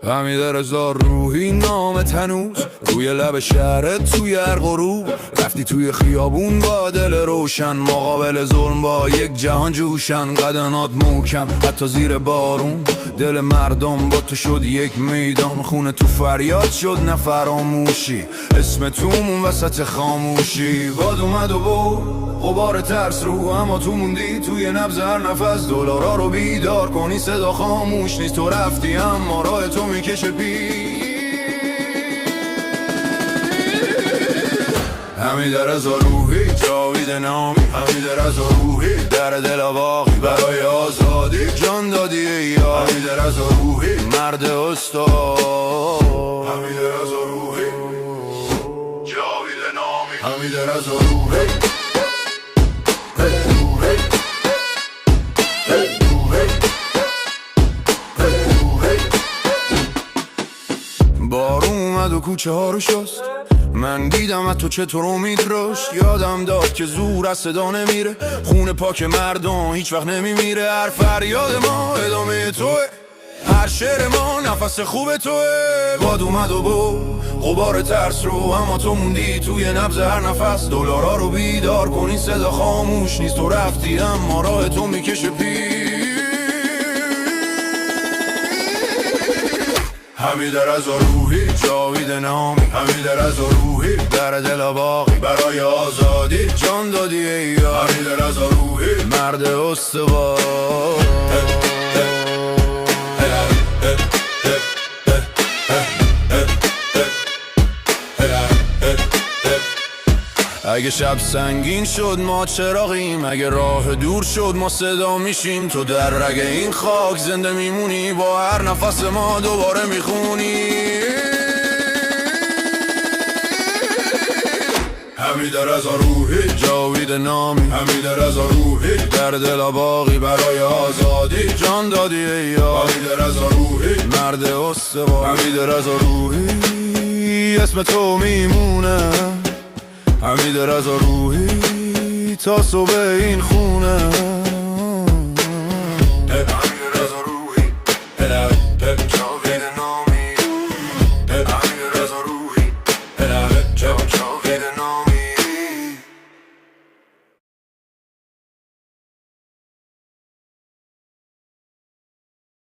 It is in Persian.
حمید رضا روحی نام تنوز روی لب شهرت توی هر غروب رفتی توی خیابون با دل روشن مقابل ظلم با یک جهان جوشن قدمات محکم حتی زیر بارون دل مردم با تو شد یک میدان خونه تو فریاد شد نه فراموشی اسم تومون وسط خاموشی باد اومد و بود غبار ترس رو اما تو موندی توی نبض هر نفس دلارا رو بیدار کنی صدا خاموش نیست تو رفتی اما راه تو میکشه حمید رضا روحی جاوید نامی حمید رضا روحی در دل واقعی برای آزادی جان دادی یا حمید رضا روحی مرد استاد حمید رضا روحی جاوید نامی حمید رضا روحی بارون اومد و کوچه ها رو شست من دیدم از تو چطور امید رشت یادم داد که زور از صدا نمیره خون پاک مردم هیچ وقت نمیمیره هر فریاد ما ادامه توه هر شعر ما نفس خوب توه باد اومد و بود غبار ترس رو اما تو موندی توی نبض هر نفس دلارا رو بیدار کنی صدا خاموش نیست تو رفتی اما راه تو میکشه حمید رضا روحی جاوید نامی حمید رضا روحی در دل باقی برای آزادی جان دادی یا حمید رضا روحی مرد استوار اگه شب سنگین شد ما چراغیم اگه راه دور شد ما صدا میشیم تو در رگ این خاک زنده میمونی با هر نفس ما دوباره میخونی حمید رضا روحی جاوید نامی حمید رضا روحی در دل باقی برای آزادی جان دادی یا حمید رضا روحی مرد استوار حمید رضا روحی اسم تو میمونه حمید رضا روحی تا صبح این خونه